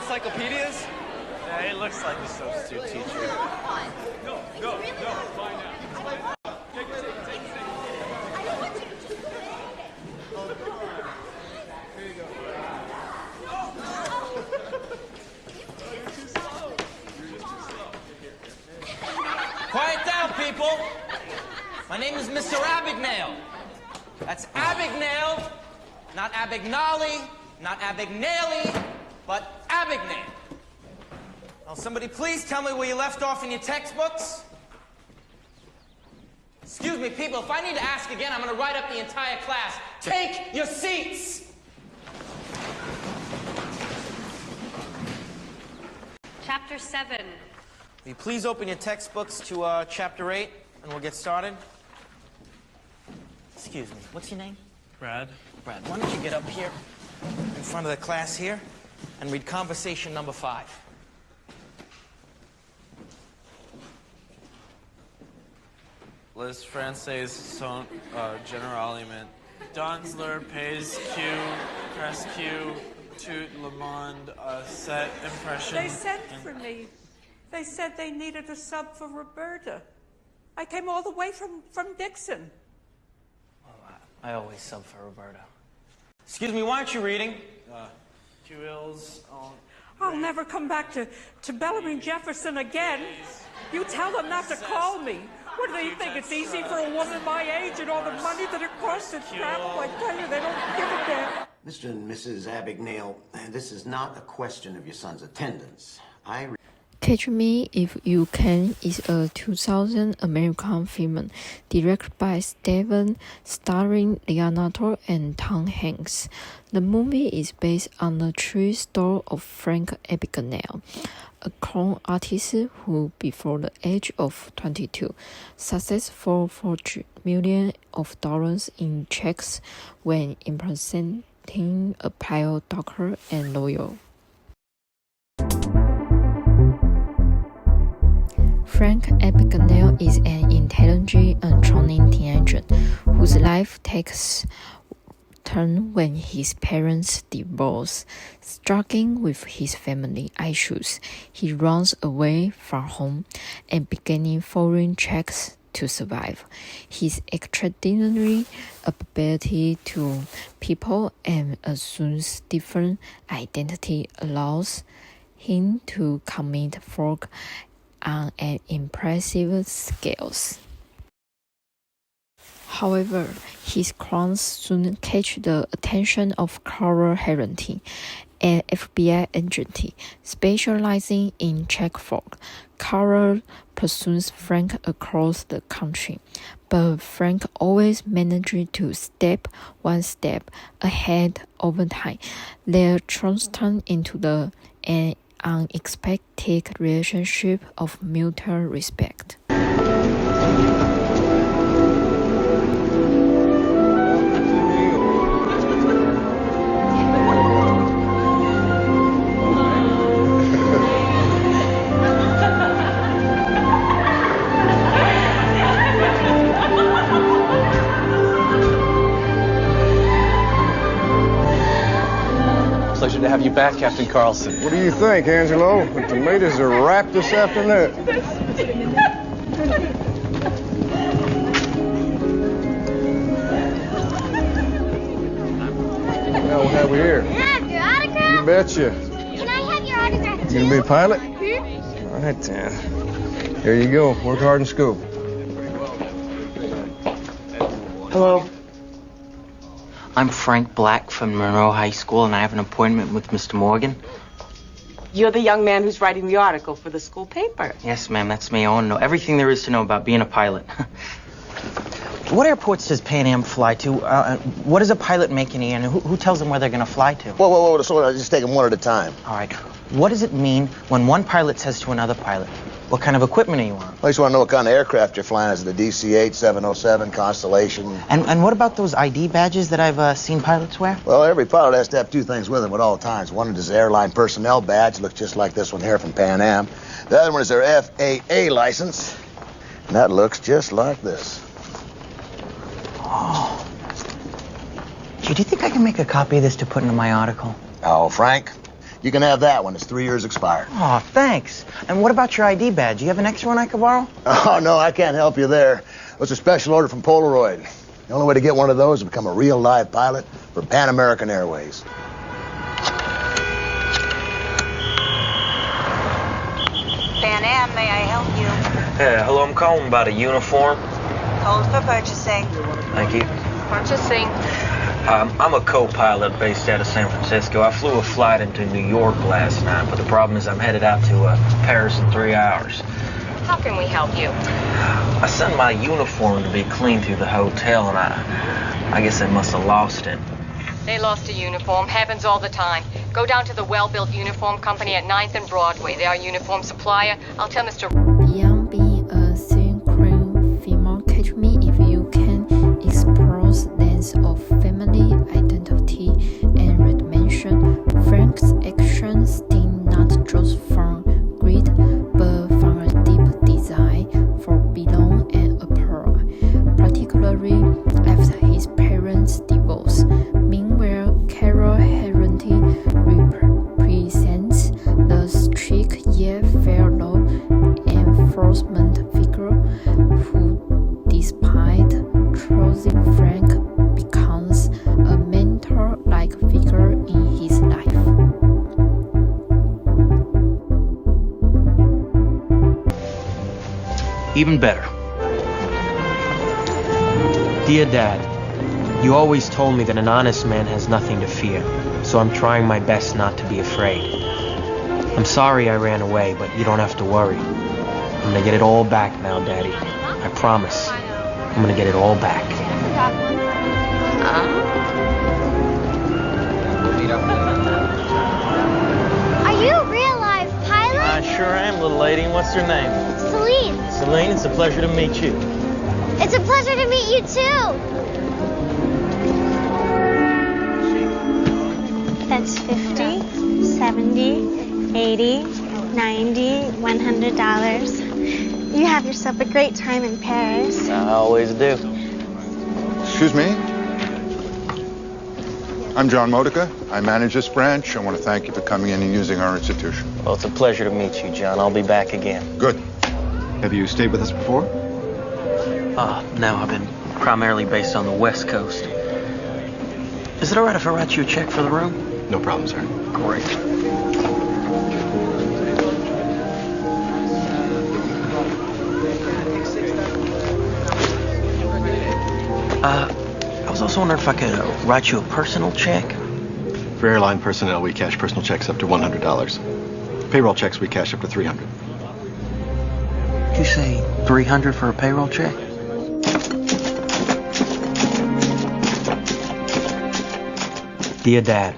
encyclopedias? Yeah, he looks like a substitute teacher. No, find out. Quiet down, people. My name is Mr. Abagnale. That's Abagnale, not Abagnale, not Abagnale, but Abagnale. Now, somebody please tell me where you left off in your textbooks. Excuse me, people, if I need to ask again, I'm going to write up the entire class. Take your seats. Chapter 7. Will you please open your textbooks to Chapter 8, and we'll get started? Excuse me, what's your name? Brad? Brad, why don't you get up here in front of the class here and read conversation number 5. Les Français sont généralement Donsler pays Q, press Q, tout le monde set impression. They sent for me. They said they needed a sub for Roberta. I came all the way from Dixon. I always sub for Roberta. Excuse me, why aren't you reading? Qils I'll never come back to Bellamy Jefferson again. You tell them not to call me. What do they think? It's easy for a woman my age and all the money that it costs to travel? I tell you, they don't give a damn. Mr. and Mrs. Abagnale, this is not a question of your son's attendance. Catch Me If You Can is a 2000 American film directed by Steven, starring Leonardo and Tom Hanks. The movie is based on the true story of Frank Abagnale, a con artist who, before the age of 22, successfully forged millions of dollars in checks when impersonating a pilot, doctor, and lawyer. Frank Abagnale is an intelligent and charming teenager whose life takes turn when his parents divorce. Struggling with his family issues, he runs away from home and beginning foreign checks to survive. His extraordinary ability to people and assumes different identity allows him to commit fraud on an impressive scale. However, his crimes soon catch the attention of Carl Harrington, an FBI agent specializing in check fraud. Carl pursues Frank across the country, but Frank always manages to step one step ahead over time. Their trust turns into an unexpected relationship of mutual respect. Pleasure to have you back, Captain Carlson. What do you think, Angelo? The tomatoes are ripe this afternoon. Well, what have we here? Can I have your autograph? You betcha. Can I have your autograph too? You gonna be a pilot? Hmm? All right, then. Here you go. Work hard in school. Hello. I'm Frank Black from Monroe High School, and I have an appointment with Mr. Morgan. You're the young man who's writing the article for the school paper. Yes, ma'am, that's me. I want to know everything there is to know about being a pilot. What airports does Pan Am fly to? What does a pilot make in the air, and who tells them where they're going to fly to? Whoa, so just take them one at a time. All right. What does it mean when one pilot says to another pilot, what kind of equipment are you on? I just want to know what kind of aircraft you're flying. Is it the DC-8, 707, Constellation? And what about those ID badges that I've seen pilots wear? Well, every pilot has to have two things with him at all times. One is his airline personnel badge, looks just like this one here from Pan Am. The other one is their FAA license, and that looks just like this. Oh. Do you think I can make a copy of this to put into my article? Oh, Frank, You can have that when it's 3 years expired. Oh, thanks. And what about your ID badge? You have an extra one I could borrow? Oh, no, I can't help you there. It was a special order from Polaroid. The only way to get one of those is to become a real live pilot for Pan American Airways. Pan Am, may I help you? Hello, I'm calling about a uniform. Hold for purchasing. Thank you. Purchasing. I'm a co-pilot based out of San Francisco. I flew a flight into New York last night, but the problem is I'm headed out to Paris in 3 hours. How can we help you? I sent my uniform to be cleaned through the hotel, and I guess they must have lost it. They lost a uniform. Happens all the time. Go down to the Well-Built Uniform Company at 9th and Broadway. They are uniform supplier. I'll tell Mr. Beyond being a synchron female, catch me if you can explore lens of family identity and redemption. Frank's actions did not just from greed, but from a deep desire for belong and approval, particularly after his parents' divorce. Meanwhile, Carol Harrington represents the strict yet fair law enforcement figure who, despite choosing Frank, becomes a mentor-like figure in his life. Even better. Dear Dad, you always told me that an honest man has nothing to fear, so I'm trying my best not to be afraid. I'm sorry I ran away, but you don't have to worry. I'm gonna get it all back now, Daddy. I promise. I'm gonna get it all back. Are you a real live pilot? I sure am, little lady. And what's your name? Celine. Celine, it's a pleasure to meet you. It's a pleasure to meet you too. That's 50, 70, 80, 90, $100. You have yourself a great time in Paris. I always do. Excuse me? I'm John Modica. I manage this branch. I want to thank you for coming in and using our institution. Well, it's a pleasure to meet you, John. I'll be back again. Good. Have you stayed with us before? No, I've been primarily based on the West Coast. Is it all right if I write you a check for the room? No problem, sir. Great. I was also wondering if I could write you a personal check. For airline personnel, we cash personal checks up to $100. Payroll checks, we cash up to $300. Did you say $300 for a payroll check? Dear Dad,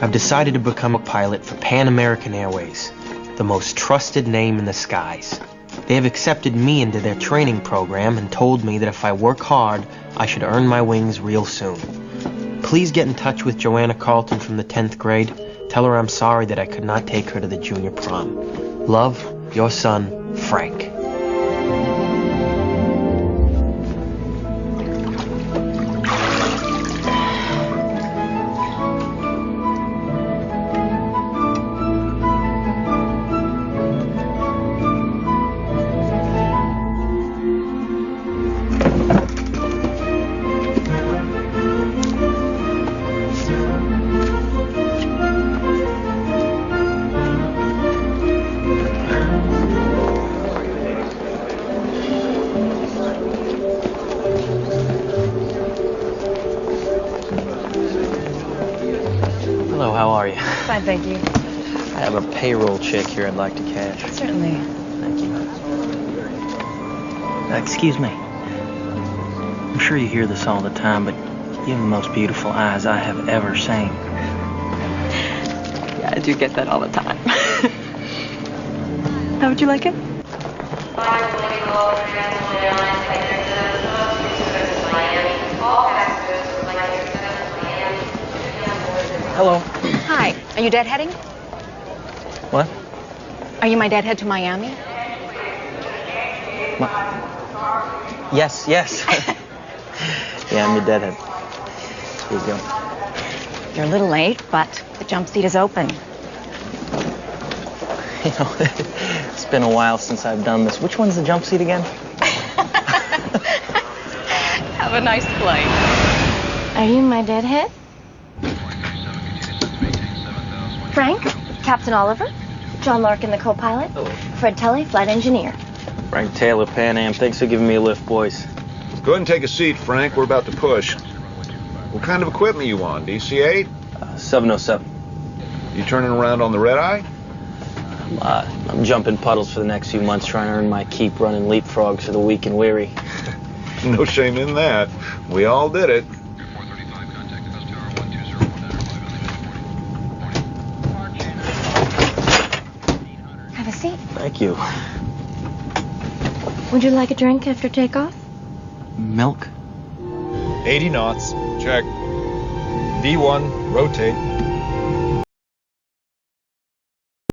I've decided to become a pilot for Pan American Airways, the most trusted name in the skies. They have accepted me into their training program and told me that if I work hard, I should earn my wings real soon. Please get in touch with Joanna Carlton from the 10th grade. Tell her I'm sorry that I could not take her to the junior prom. Love, your son, Frank. Hello, how are you? Fine, thank you. I have a payroll check here I'd like to cash. Certainly. Thank you. Excuse me. I'm sure you hear this all the time, but you have the most beautiful eyes I have ever seen. Yeah, I do get that all the time. How would you like it? Hello. Hi. Are you deadheading? What? Are you my deadhead to Miami? Yes. Yeah, I'm your deadhead. Here you go. You're a little late, but the jump seat is open. You know, it's been a while since I've done this. Which one's the jump seat again? Have a nice flight. Are you my deadhead? Frank, Captain Oliver, John Larkin, the co-pilot, Fred Tully, flight engineer. Frank Taylor, Pan Am. Thanks for giving me a lift, boys. Go ahead and take a seat, Frank. We're about to push. What kind of equipment you on? DC-8? 707. You turning around on the red-eye? I'm jumping puddles for the next few months, trying to earn my keep running leapfrogs for the weak and weary. No shame in that. We all did it. Have a seat. Thank you. Would you like a drink after takeoff? Milk? 80 knots. Check. V1, rotate.